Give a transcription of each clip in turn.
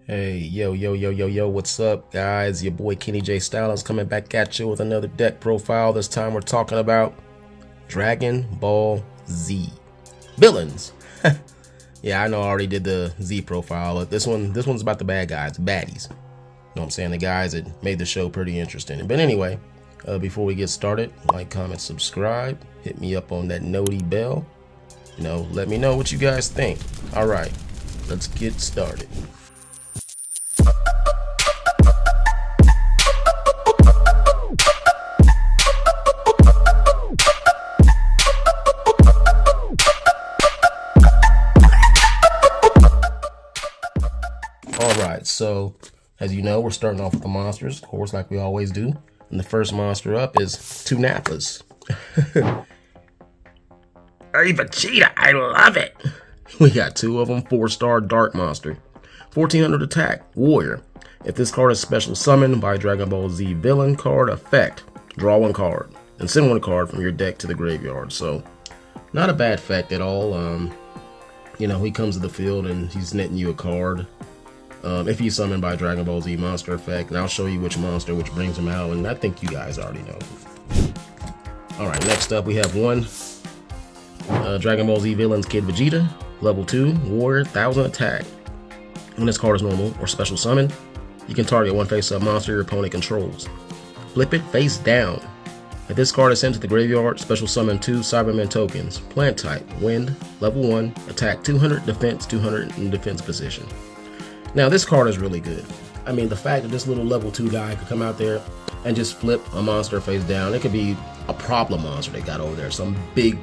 Hey, yo, what's up, guys? Your boy Kenny J Stylings coming back at you with another deck profile. This time we're talking about Dragon Ball Z villains. Yeah, I know I already did the Z profile, but this one's about the bad guys, baddies. You know what I'm saying? The guys that made the show pretty interesting. But anyway, before we get started, like, comment, subscribe, hit me up on that noti bell. Let me know what you guys think. All right, let's get started. Alright, so as you know, we're starting off with the monsters, of course, like we always do. And the first monster up is two Nappas. Hey Vegeta, I love it! We got two of them, 4-star Dark Monster. 1400 attack, Warrior. If this card is special summoned by Dragon Ball Z villain card effect, draw one card and send one card from your deck to the graveyard. So, not a bad effect at all. He comes to the field and he's netting you a card. If he's summoned by Dragon Ball Z monster effect, and I'll show you which monster which brings him out, and I think you guys already know. Alright, next up we have one Dragon Ball Z Villains Kid Vegeta, level 2, Warrior, 1000 attack. When this card is normal or special summon, you can target one face-up monster your opponent controls. Flip it face down. If this card is sent to the graveyard, special summon 2 Cybermen tokens. Plant type, Wind, level 1, attack 200, defense 200 in defense position. Now this card is really good. I mean, the fact that this little level 2 guy could come out there and just flip a monster face down. It could be a problem monster they got over there, some big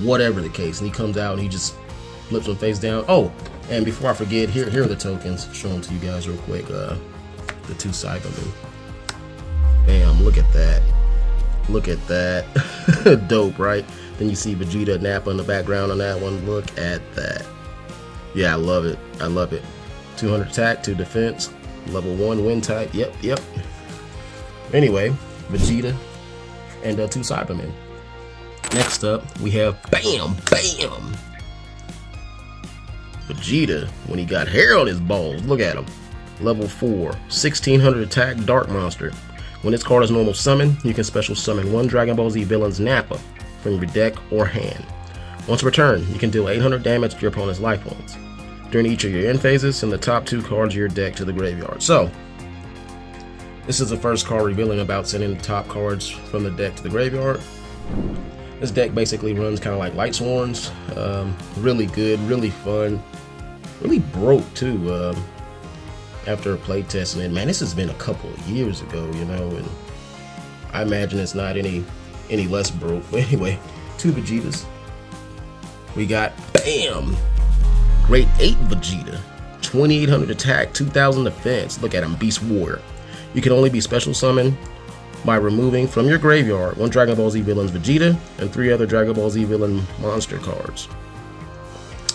whatever the case, and he comes out and he just flips them face down. Oh, and before I forget, here are the tokens. Show them to you guys real quick. The 2 Cybermen. Bam, look at that. Look at that. Dope, right? Then you see Vegeta Nappa in the background on that one. Look at that. Yeah, I love it. I love it. 200 attack, 2 defense, level 1 wind type. Yep. Anyway, Vegeta and 2 Cybermen. Next up, we have Bam! Vegeta, when he got hair on his balls, look at him. Level 4, 1600 attack, Dark Monster. When this card is normal summon, you can special summon one Dragon Ball Z Villain's Nappa from your deck or hand. Once returned, you can deal 800 damage to your opponent's life points. During each of your end phases, send the top 2 cards of your deck to the graveyard. So, this is the first card revealing about sending the top cards from the deck to the graveyard. This deck basically runs kind of like Light Sworns. Really good, really fun, really broke too. After play testing it, man, this has been a couple of years ago, and I imagine it's not any less broke. But anyway, 2 Vegetas. We got Bam! Grade 8 Vegeta, 2800 attack, 2000 defense. Look at him, Beast Warrior. You can only be special summoned by removing from your graveyard 1 Dragon Ball Z Villain's Vegeta and 3 other Dragon Ball Z Villain monster cards.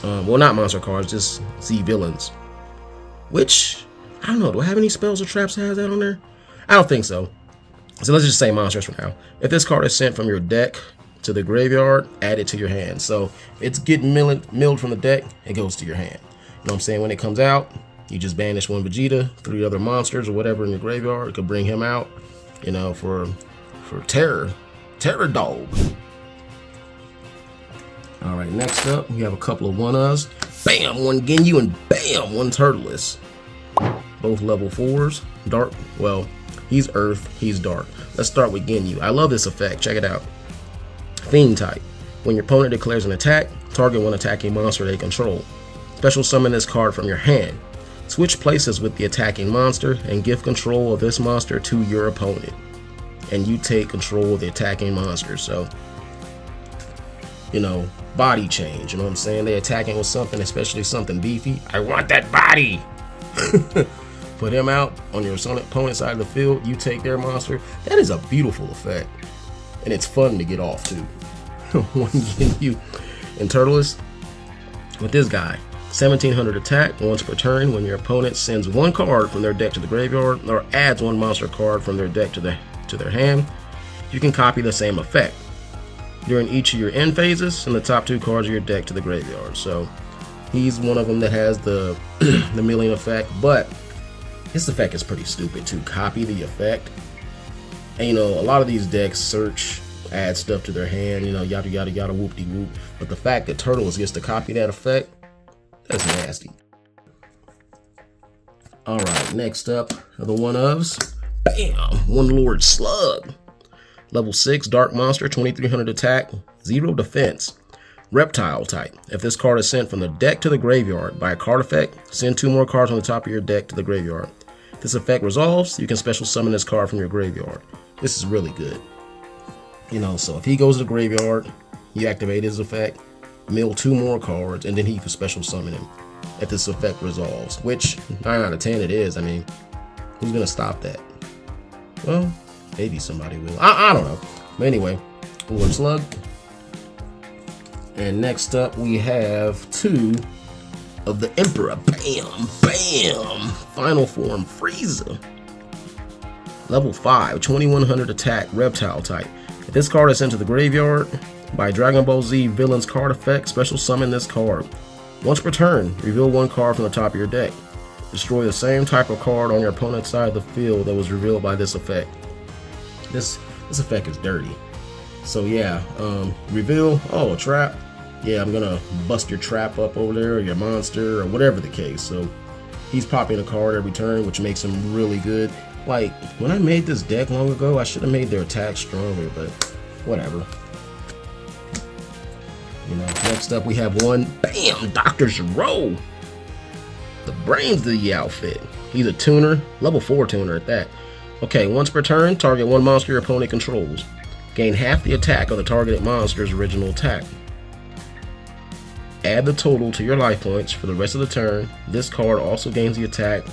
Well, not monster cards, just Z Villains. Which, I don't know, do I have any spells or traps that has that on there? I don't think so. So let's just say monsters for now. If this card is sent from your deck to the graveyard, add it to your hand. So if it's getting milled from the deck, it goes to your hand. You know what I'm saying? When it comes out, you just banish 1 Vegeta, 3 other monsters or whatever in your graveyard. It could bring him out, for terror dog. All right, next up we have a couple of 1-Us. Bam, 1 Ginyu and bam, 1 Turtles. Both level 4s. Dark. Well, he's Earth, he's Dark. Let's start with Ginyu. I love this effect. Check it out. Fiend type. When your opponent declares an attack, target 1 attacking monster they control. Special summon this card from your hand. Switch places with the attacking monster and give control of this monster to your opponent. And you take control of the attacking monster. So, body change. You know what I'm saying? They're attacking with something, especially something beefy. I want that body! Put him out on your opponent's side of the field. You take their monster. That is a beautiful effect. And it's fun to get off too. 1 Ginyu and Turtles with this guy. 1700 attack once per turn. When your opponent sends 1 card from their deck to the graveyard or adds 1 monster card from their deck to their hand, you can copy the same effect. During each of your end phases, send the top 2 cards of your deck to the graveyard. So He's one of them that has the the milling effect, but this effect is pretty stupid to copy the effect. And you know, a lot of these decks search, add stuff to their hand, you know, yada yada yada, whoop de whoop. But the fact that Turtles gets to copy that effect, that's nasty. Alright, next up are the one-ofs. Bam! One Lord Slug. Level 6, Dark Monster, 2300 attack, 0 defense. Reptile type. If this card is sent from the deck to the graveyard by a card effect, send 2 more cards on the top of your deck to the graveyard. If this effect resolves, you can special summon this card from your graveyard. This is really good. You know, so if he goes to the graveyard, you activate his effect, mill 2 more cards, and then he can special summon him if this effect resolves, which 9 out of 10 it is. I mean, who's gonna stop that? Well, maybe somebody will. I don't know. But anyway, Lord Slug. And next up we have 2 of the Emperor. Bam! Bam! Final form Frieza. Level 5, 2100 attack, Reptile type. If this card is sent to the graveyard by Dragon Ball Z Villain's card effect, special summon this card. Once per turn, reveal 1 card from the top of your deck. Destroy the same type of card on your opponent's side of the field that was revealed by this effect. This effect is dirty. So yeah, reveal, oh, a trap. Yeah, I'm gonna bust your trap up over there, or your monster, or whatever the case. So he's popping a card every turn, which makes him really good. Like, when I made this deck long ago, I should have made their attack stronger, but whatever. You know, next up we have one, bam, Dr. Gero. The brains of the outfit. He's a tuner, level 4 tuner at that. Okay, once per turn, target 1 monster your opponent controls. Gain half the attack of the targeted monster's original attack. Add the total to your life points for the rest of the turn. This card also gains the attack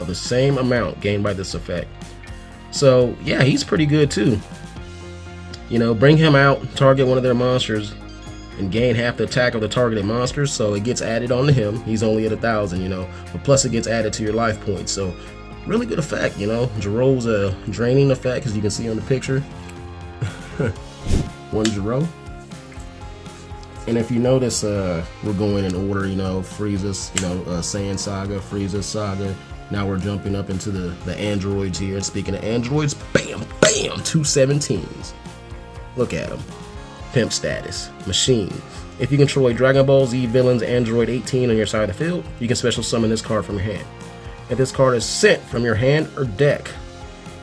of the same amount gained by this effect. So yeah, he's pretty good too. You know, bring him out, target one of their monsters, and gain half the attack of the targeted monsters, so it gets added onto him. He's only at 1,000, you know, but plus it gets added to your life points. So really good effect, you know. Gero's a draining effect, as you can see on the picture. One Gero. And if you notice, we're going in order, you know, Frieza's, you know, Saiyan Saga, Frieza's Saga. Now we're jumping up into the androids here. And speaking of androids, bam, bam, 2 17s. Look at them. Pimp status, machine. If you control a Dragon Ball Z Villain's Android 18 on your side of the field, you can special summon this card from your hand. If this card is sent from your hand or deck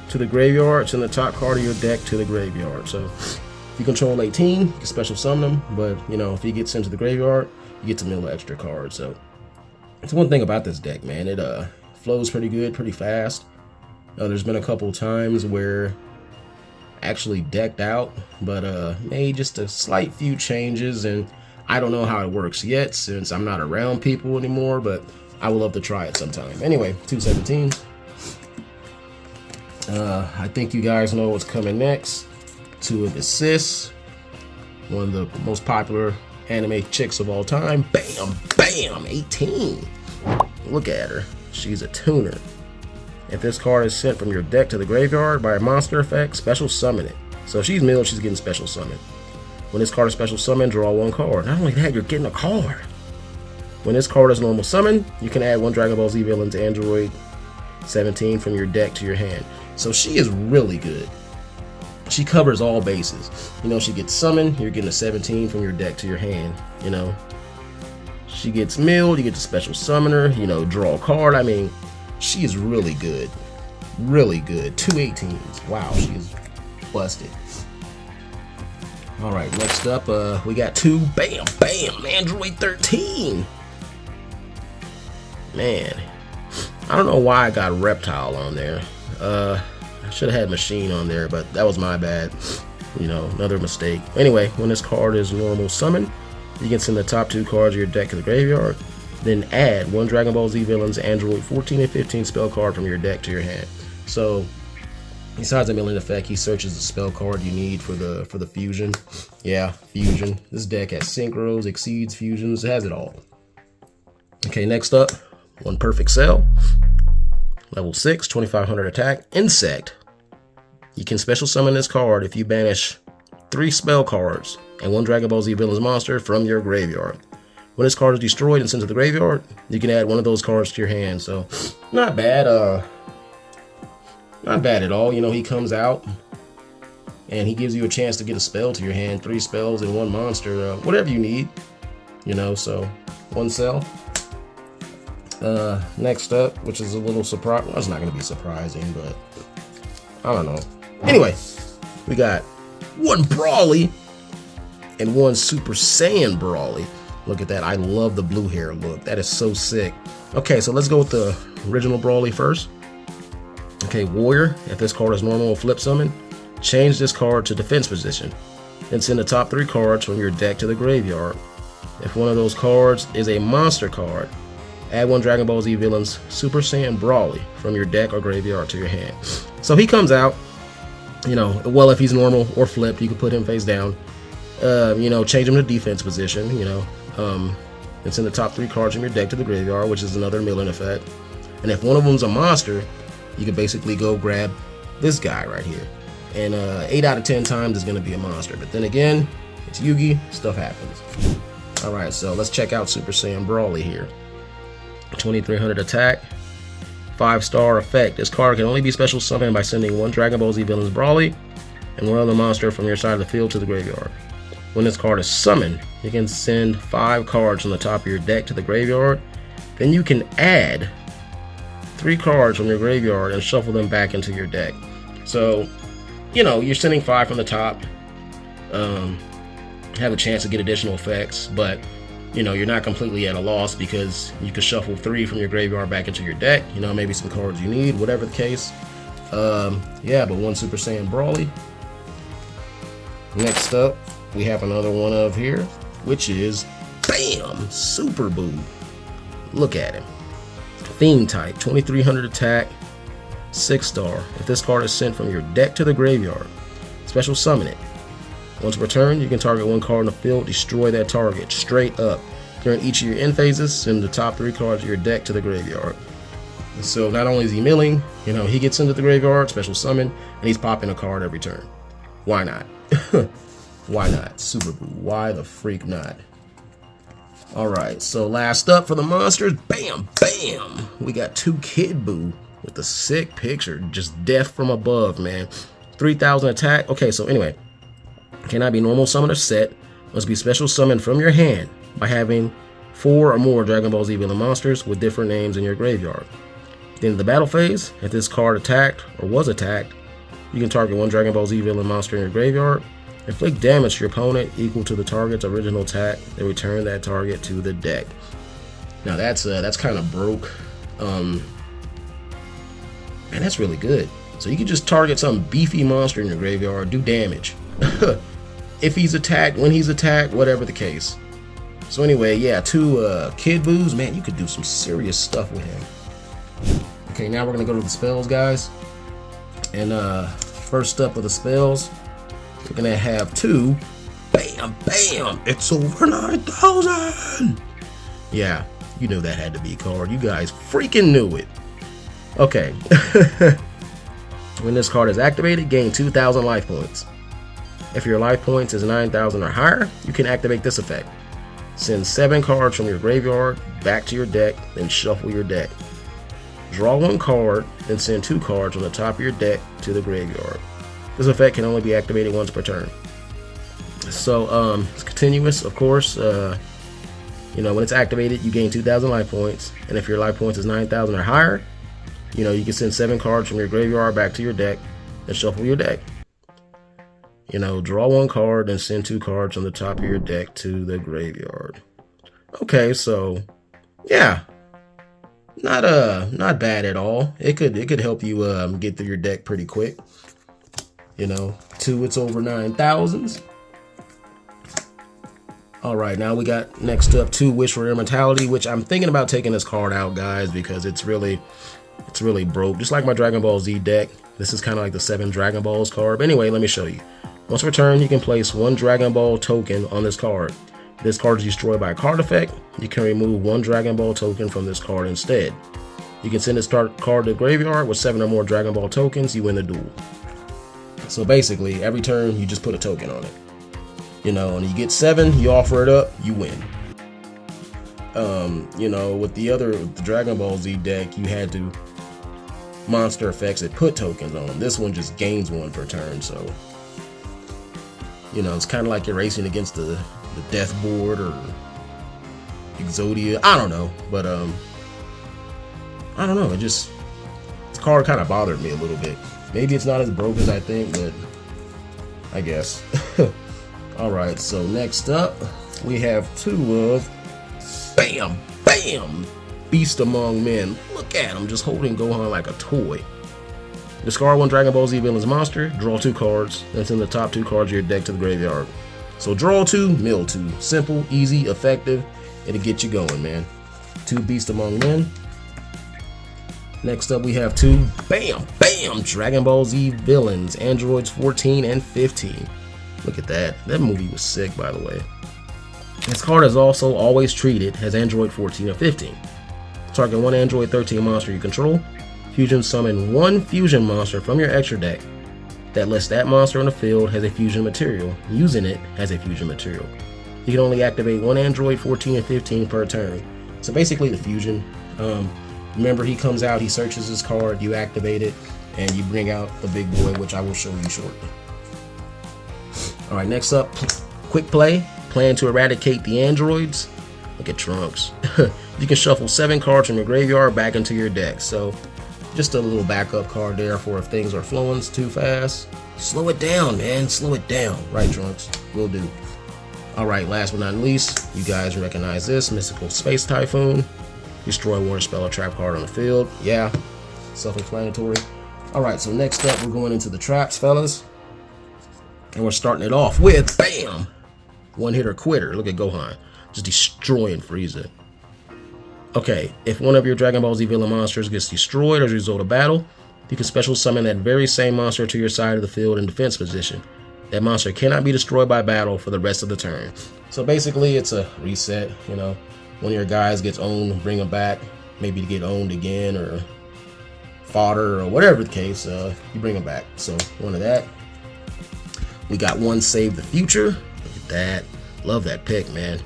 to the graveyard, send the top card of your deck to the graveyard. So if you control 18, you can special summon him, but you know, if he gets sent to the graveyard, you get to mill extra cards. So it's one thing about this deck, man. It flows pretty good, pretty fast. There's been a couple times where actually decked out, but made just a slight few changes, and I don't know how it works yet since I'm not around people anymore, but I would love to try it sometime. Anyway, 217. I think you guys know what's coming next. 2 of the sis, one of the most popular anime chicks of all time. Bam, bam, 18. Look at her. She's a tuner. If this card is sent from your deck to the graveyard by a monster effect, special summon it. So if she's milled, she's getting special summoned. When this card is special summoned, draw 1 card. Not only that, you're getting a card. When this card is normal summon, you can add 1 Dragon Ball Z Villain's Android 17 from your deck to your hand. So she is really good. She covers all bases. You know, she gets summoned, you're getting a 17 from your deck to your hand, you know. She gets milled, you get the special summoner, you know, draw a card. I mean, she is really good. Really good. 2 18s. Wow, she is busted. Alright, next up, we got 2, bam, bam, Android 13. Man, I don't know why I got Reptile on there. I should have had Machine on there, but that was my bad. You know, another mistake. Anyway, when this card is normal summon, you can send the top 2 cards of your deck to the graveyard. Then add 1 Dragon Ball Z Villain's Android 14 and 15 spell card from your deck to your hand. So, besides the milling effect, he searches the spell card you need for the fusion. Yeah, fusion. This deck has synchros, exceeds, fusions, it has it all. Okay, next up, 1 Perfect Cell. Level 6, 2500 attack, Insect. You can special summon this card if you banish 3 spell cards and 1 Dragon Ball Z Villain's monster from your graveyard. When this card is destroyed and sent to the graveyard, you can add one of those cards to your hand. So not bad. Not bad at all. You know, he comes out and he gives you a chance to get a spell to your hand. 3 spells and 1 monster, whatever you need. You know, so 1 cell. Next up, which is a little surprise. Well, it's not going to be surprising, but I don't know. Anyway, we got 1 Brawly and 1 Super Saiyan Brawly. Look at that. I love the blue hair look. That is so sick. Okay, so let's go with the original Brawly first. Okay, Warrior. If this card is normal or flip summon, change this card to defense position. Then send the top 3 cards from your deck to the graveyard. If one of those cards is a monster card, add 1 Dragon Ball Z Villains Super Saiyan Brawly from your deck or graveyard to your hand. So he comes out, you know, well, if he's normal or flipped, you can put him face down. You know, change him to defense position, you know, and send the top 3 cards from your deck to the graveyard, which is another milling effect. And if one of them's a monster, you can basically go grab this guy right here. And 8 out of 10 times is going to be a monster. But then again, it's Yugi, stuff happens. Alright, so let's check out Super Saiyan Brawly here. 2300 attack, 5-star effect. This card can only be special summoned by sending 1 Dragon Ball Z Villains Brawly and 1 other monster from your side of the field to the graveyard. When this card is summoned, you can send 5 cards from the top of your deck to the graveyard. Then you can add 3 cards from your graveyard and shuffle them back into your deck. So, you know, you're sending 5 from the top, have a chance to get additional effects, but you know, you're not completely at a loss because you can shuffle 3 from your graveyard back into your deck. You know, maybe some cards you need, whatever the case. Yeah, but 1 Super Saiyan Brawly. Next up, we have another one of here, which is, bam, Super Boo. Look at him. Theme type, 2300 attack, 6-star. If this card is sent from your deck to the graveyard, special summon it. Once returned, you can target 1 card in the field, destroy that target straight up. During each of your end phases, send the top 3 cards of your deck to the graveyard. And so not only is he milling, you know, he gets into the graveyard, special summon, and he's popping a card every turn. Why not? Why not? Super Boo. Why the freak not? Alright, so last up for the monsters, bam, bam! We got 2 Kid Boo with the sick picture, just death from above, man. 3000 attack. Okay, so anyway, cannot be normal summon or set, must be special summoned from your hand by having 4 or more Dragon Ball Z villain monsters with different names in your graveyard. At the end of the battle phase, if this card attacked or was attacked, you can target 1 Dragon Ball Z villain monster in your graveyard, inflict damage to your opponent equal to the target's original attack, then return that target to the deck. Now that's kind of broke. Man, that's really good. So you can just target some beefy monster in your graveyard, do damage. If he's attacked, when he's attacked, whatever the case. So anyway, yeah, 2 Kid Boos, man, you could do some serious stuff with him. Okay, now we're gonna go to the spells, guys. And first up with the spells, we're gonna have 2. Bam, bam! It's over 9,000. Yeah, you knew that had to be a card. You guys freaking knew it. Okay. When this card is activated, gain 2,000 life points. If your life points is 9,000 or higher, you can activate this effect. Send 7 cards from your graveyard back to your deck, then shuffle your deck. Draw 1 card, then send 2 cards from the top of your deck to the graveyard. This effect can only be activated once per turn. So, it's continuous, of course. You know, when it's activated, you gain 2,000 life points, and if your life points is 9,000 or higher, you know, you can send 7 cards from your graveyard back to your deck, and shuffle your deck. You know, draw 1 card and send 2 cards from the top of your deck to the graveyard. Okay, so yeah, not bad at all. It could help you get through your deck pretty quick. You know, 2, it's over 9,000s. All right, now we got next up 2 Wish for Immortality, which I'm thinking about taking this card out, guys, because it's really broke. Just like my Dragon Ball Z deck, this is kind of like the 7 Dragon Balls card. But anyway, let me show you. Once per turn, you can place 1 Dragon Ball token on this card. If this card is destroyed by a card effect, you can remove 1 Dragon Ball token from this card instead. You can send this card to the graveyard with 7 or more Dragon Ball tokens, you win the duel. So basically, every turn, you just put a token on it. You know, and you get 7, you offer it up, you win. You know, with the Dragon Ball Z deck, you had to monster effects that put tokens on them. This one just gains one per turn, so you know, it's kind of like you're racing against the Death Board or Exodia. I don't know, but I don't know. This card kind of bothered me a little bit. Maybe it's not as broke as I think, but I guess. All right, so next up we have two of Bam Bam Beast Among Men. Look at him, just holding Gohan like a toy. Discard one Dragon Ball Z Villains monster, draw 2 cards, then send the top 2 cards of your deck to the graveyard. So draw 2, mill 2. Simple, easy, effective. It'll get you going, man. 2 Beast Among Men. Next up we have 2 Bam Bam Dragon Ball Z Villains, Androids 14 and 15. Look at that. That movie was sick, by the way. This card is also always treated as Android 14 or 15. Target one Android 13 monster you control. Fusion summon 1 fusion monster from your extra deck that lists that monster on the field has a fusion material, using it as a fusion material. You can only activate 1 Android 14 and 15 per turn. So basically the fusion, remember he comes out, he searches his card, you activate it, and you bring out the big boy, which I will show you shortly. Alright, next up, quick play. Plan to eradicate the androids. Look at Trunks. You can shuffle 7 cards from your graveyard back into your deck. So just a little backup card there for if things are flowing too fast. Slow it down, man. Slow it down. Right, Trunks? Will do. Alright, last but not least, you guys recognize this. Mystical Space Typhoon. Destroy one spell or trap card on the field. Yeah, self-explanatory. Alright, so next up we're going into the traps, fellas. And we're starting it off with BAM! One hitter quitter. Look at Gohan. Just destroying Frieza. Okay, if one of your Dragon Ball Z villain monsters gets destroyed as a result of battle, you can special summon that very same monster to your side of the field in defense position. That monster cannot be destroyed by battle for the rest of the turn. So basically it's a reset, you know. One of your guys gets owned, bring them back, maybe to get owned again or fodder or whatever the case, you bring them back. So one of that. We got one Save the Future. Look at that. Love that pick, man.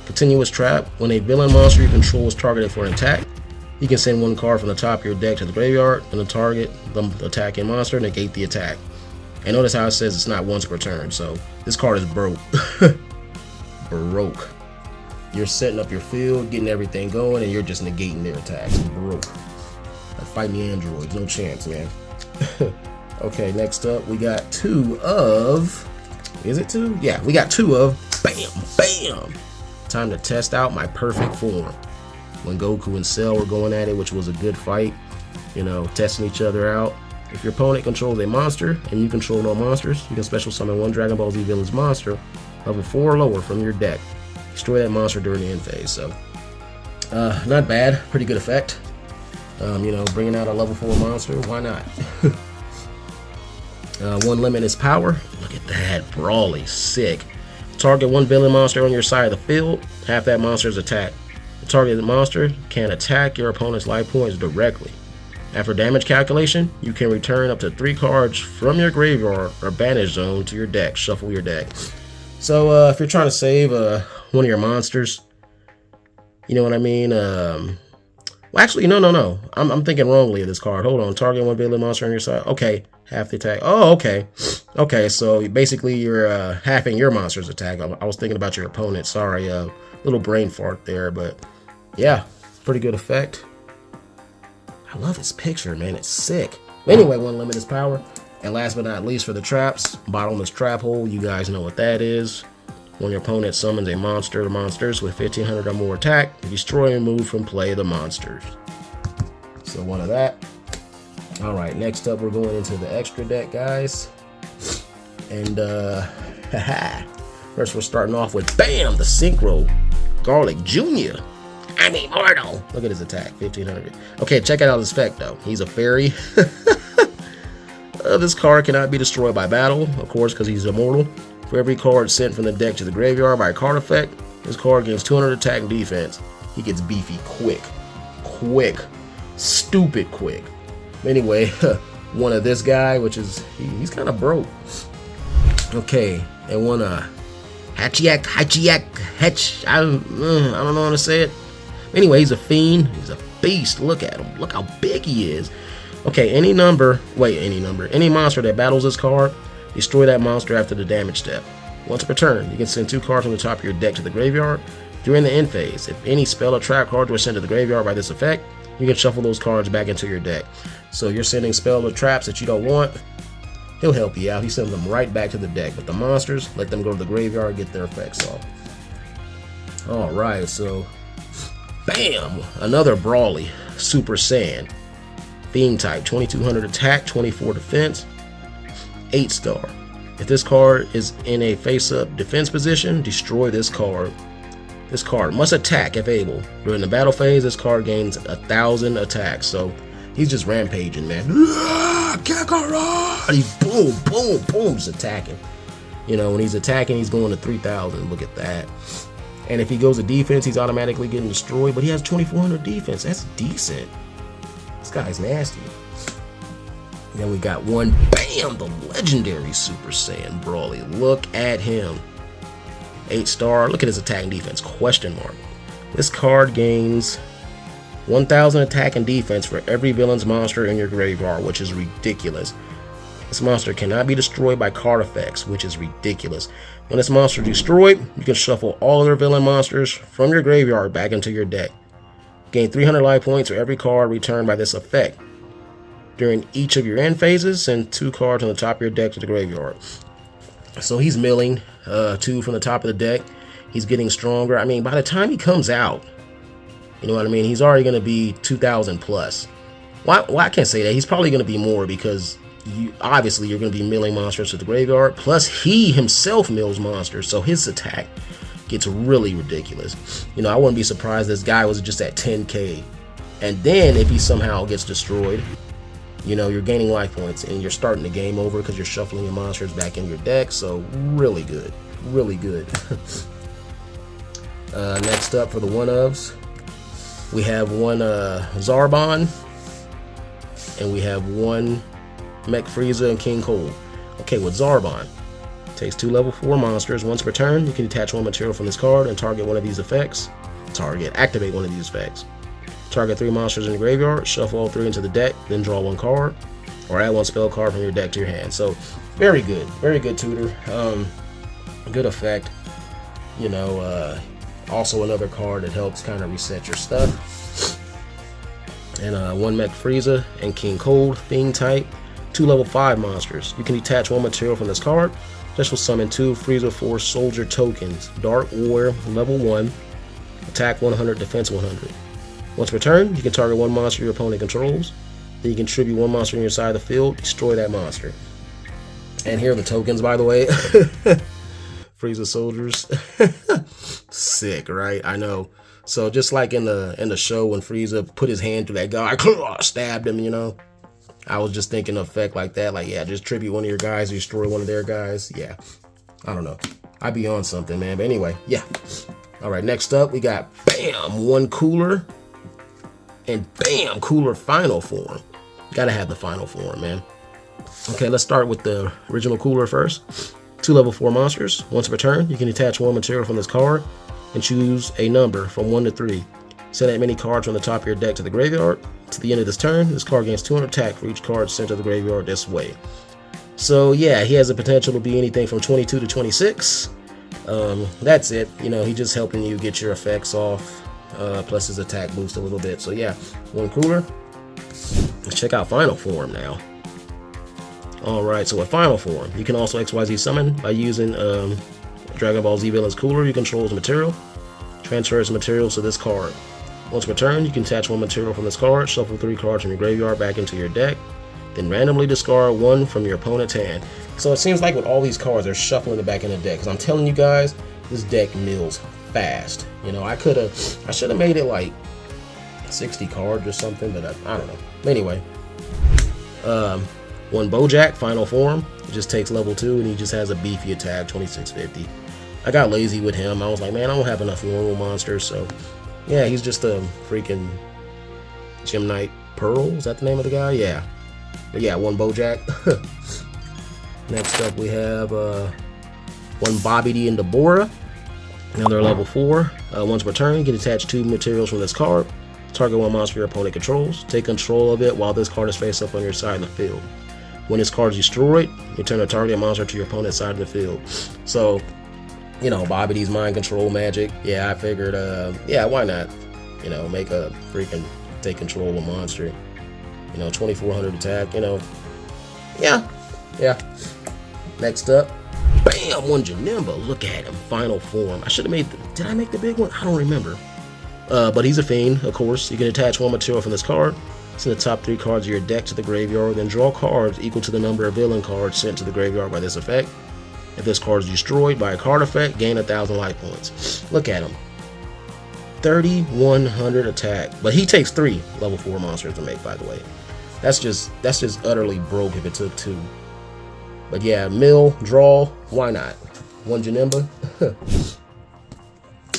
Continuous Trap. When a villain monster you control is targeted for an attack, you can send 1 card from the top of your deck to the graveyard and target the attacking monster, negate the attack. And notice how it says it's not once per turn, so this card is broke. Broke. You're setting up your field, getting everything going, and you're just negating their attacks. Broke. Like fighting the androids, no chance, man. Okay, next up we got 2 of... Is it 2? Yeah, we got 2 of BAM BAM! Time to test out my perfect form. When Goku and Cell were going at it, which was a good fight, you know, testing each other out. If your opponent controls a monster and you control no monsters, you can special summon 1 Dragon Ball Z Villains monster level 4 or lower from your deck. Destroy that monster during the end phase. So, not bad. Pretty good effect. You know, bringing out a level 4 monster, why not? 1 Limitless Power. Look at that. Brawly. Sick. Target 1 villain monster on your side of the field. Half that monster's attack. The targeted monster can attack your opponent's life points directly. After damage calculation, you can return up to 3 cards from your graveyard or banish zone to your deck. Shuffle your deck. So if you're trying to save one of your monsters, you know what I mean? Well, actually, no. I'm thinking wrongly of this card. Hold on. Target 1 villain monster on your side. Okay. Half the attack. Oh, okay. Okay, so basically you're halving your monster's attack. I was thinking about your opponent. Sorry, little brain fart there, but yeah, pretty good effect. I love this picture, man. It's sick. Anyway, 1 Limitless Power. And last but not least for the traps, Bottomless Trap Hole. You guys know what that is. When your opponent summons a monster or monsters with 1500 or more attack, destroy and remove from play the monsters. So 1 of that. Alright, next up we're going into the extra deck, guys. And first we're starting off with BAM! The Synchro Garlic Jr. I'm immortal! Look at his attack, 1500. Okay, check out his effect though. He's a fairy. This card cannot be destroyed by battle, of course, because he's immortal. For every card sent from the deck to the graveyard by a card effect, this card gains 200 attack and defense. He gets beefy quick. Quick. Stupid quick. Anyway, 1 of this guy, which is, he's kind of broke. Okay, and 1 Hachiyak, I don't know how to say it. Anyway, he's a fiend. He's a beast. Look at him. Look how big he is. Okay, any monster that battles this card, destroy that monster after the damage step. Once per turn, you can send 2 cards from the top of your deck to the graveyard. During the end phase, if any spell or trap cards were sent to the graveyard by this effect, you can shuffle those cards back into your deck. So you're sending spell or traps that you don't want, he'll help you out. He sends them right back to the deck. But the monsters, let them go to the graveyard, get their effects off. Alright, so bam! Another Brawly, Super Saiyan. Fiend type, 2200 attack, 24 defense, 8 star. If this card is in a face-up defense position, destroy this card. This card must attack if able. During the battle phase, this card gains 1,000 attacks. So he's just rampaging, man. He's boom, boom, boom, just attacking. You know, when he's attacking, he's going to 3,000. Look at that. And if he goes to defense, he's automatically getting destroyed. But he has 2,400 defense. That's decent. This guy's nasty. And then we got one, bam, the legendary Super Saiyan Brawly. Look at him. 8 star. Look at his attack and defense. Question mark. This card gains 1,000 attack and defense for every villain's monster in your graveyard, which is ridiculous. This monster cannot be destroyed by card effects, which is ridiculous. When this monster is destroyed, you can shuffle all other villain monsters from your graveyard back into your deck. Gain 300 life points for every card returned by this effect. During each of your end phases, send 2 cards on the top of your deck to the graveyard. So he's milling 2 from the top of the deck. He's getting stronger. I mean, by the time he comes out, you know what I mean? He's already going to be 2,000 plus. Well, I can't say that. He's probably going to be more because obviously you're going to be milling monsters to the graveyard. Plus, he himself mills monsters, so his attack gets really ridiculous. You know, I wouldn't be surprised this guy was just at 10k. And then if he somehow gets destroyed, you know, you're gaining life points and you're starting the game over because you're shuffling your monsters back in your deck. So really good. Really good. Next up for the one-ofs, we have one Zarbon, and we have one Mech Frieza and King Cold. Okay, with Zarbon, takes 2 level 4 monsters. Once per turn, you can detach 1 material from this card and target one of these effects. Activate one of these effects. Target 3 monsters in the graveyard, shuffle all 3 into the deck, then draw 1 card, or add 1 spell card from your deck to your hand. So, very good tutor. Good effect. You know, also another card that helps kind of reset your stuff. And 1 Mech Frieza and King Cold, Fiend type, 2 level 5 monsters. You can detach 1 material from this card. This will summon 2 Frieza Force Soldier tokens. Dark Warrior, level 1, attack 100, defense 100. Once per turn, you can target 1 monster your opponent controls. Then you can tribute 1 monster on your side of the field, destroy that monster. And here are the tokens, by the way. Frieza soldiers. Sick, right? I know. So just like in the show when Frieza put his hand through that guy, stabbed him, you know. I was just thinking of effect like that. Like, yeah, just tribute one of your guys, destroy one of their guys. Yeah. I don't know. I'd be on something, man. But anyway, yeah. All right, next up, we got, bam, 1 Cooler. And bam, Cooler final form. Gotta have the final form, man. Okay, let's start with the original Cooler first. 2 level 4 monsters. Once per turn, you can detach 1 material from this card and choose a number from 1 to 3. Send that many cards from the top of your deck to the graveyard. To the end of this turn, this card gains 200 attack for each card sent to the graveyard this way. So yeah, he has the potential to be anything from 22 to 26. That's it. You know, he's just helping you get your effects off. Plus his attack boost a little bit. So yeah, 1 Cooler. Let's check out final form now. Alright, so with final form, you can also XYZ summon by using Dragon Ball Z Villain's Cooler. You control his material. Transfer his materials to this card. Once per turn, you can attach 1 material from this card, shuffle 3 cards from your graveyard back into your deck, then randomly discard 1 from your opponent's hand. So it seems like with all these cards, they're shuffling it back in the deck. Because I'm telling you guys, this deck mills fast. You know, I should have made it like 60 cards or something, but I don't know. Anyway, 1 Bojack, final form. It just takes level 2 and he just has a beefy attack, 2650. I got lazy with him. I was like, man, I don't have enough normal monsters, so yeah, he's just a freaking Gem Knight Pearl. Is that the name of the guy? Yeah. But yeah, 1 Bojack. Next up, we have 1 Bobby D and Deborah. Another level 4. Once per turn, you can attach 2 materials from this card. Target one monster your opponent controls. Take control of it while this card is face up on your side of the field. When this card is destroyed, return a target monster to your opponent's side of the field. So, you know, Bobby D's mind control magic. Yeah, I figured, yeah, why not? You know, make a freaking take control of a monster. You know, 2400 attack, you know. Yeah. Next up, bam, one Janemba. Look at him, final form. I should have made, did I make the big one? I don't remember. But he's a fiend, of course. You can attach one material from this card, send the top 3 cards of your deck to the graveyard, then draw cards equal to the number of villain cards sent to the graveyard by this effect. If this card is destroyed by a card effect, gain 1,000 life points. Look at him. 3,100 attack. But he takes 3 level 4 monsters to make, by the way. That's just utterly broke if it took 2. But yeah, mill, draw, why not? One Janemba.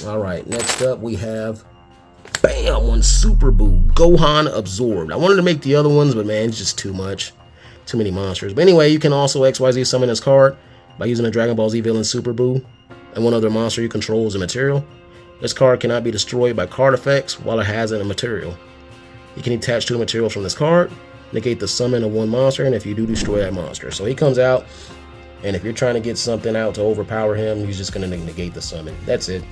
Alright, next up we have, bam, one Super Boo, Gohan Absorbed. I wanted to make the other ones, but man, it's just too much. Too many monsters. But anyway, you can also XYZ summon this card by using a Dragon Ball Z villain Super Boo and one other monster you control as a material. This card cannot be destroyed by card effects while it has a material. You can attach 2 materials from this card, negate the summon of one monster, and if you do, destroy that monster. So he comes out, and if you're trying to get something out to overpower him, he's just going to negate the summon. That's it.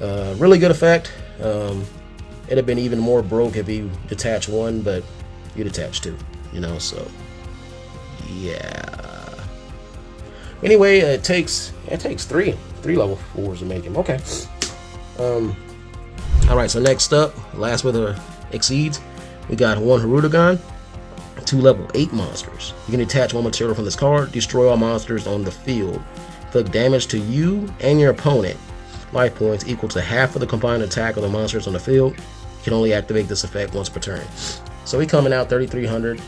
Really good effect. It'd have been even more broke if you detach 1, but you detach 2, you know, so yeah. Anyway, it takes 3 level 4s to make him. Okay. Alright, so next up, last with the exceeds, we got one Hirudegarn, 2 level 8 monsters. You can attach 1 material from this card, destroy all monsters on the field. Inflict damage to you and your opponent. Life points equal to half of the combined attack of the monsters on the field. You can only activate this effect once per turn. So he's coming out 3,300.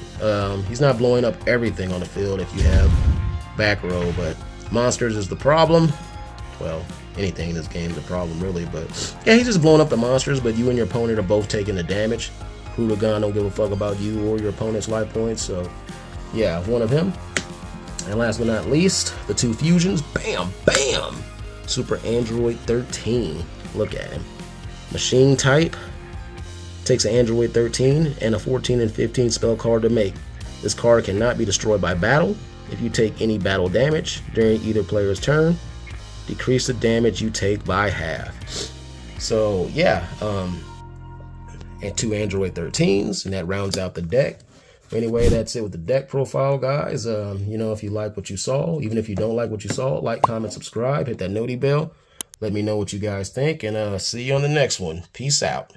He's not blowing up everything on the field if you have back row, but monsters is the problem. Well, anything in this game is a problem, really. But yeah, he's just blowing up the monsters, but you and your opponent are both taking the damage. Hirudegarn don't give a fuck about you or your opponent's life points. So yeah, one of him. And last but not least, the 2 fusions. Bam, bam. Super Android 13. Look at him. Machine type. Takes an Android 13 and a 14 and 15 spell card to make. This card cannot be destroyed by battle. If you take any battle damage during either player's turn, decrease the damage you take by half. So yeah, and 2 Android 13s, and that rounds out the deck. Anyway, that's it with the deck profile, guys. You know, if you like what you saw, even if you don't like what you saw, like, comment, subscribe, hit that noti bell. Let me know what you guys think, and see you on the next one. Peace out.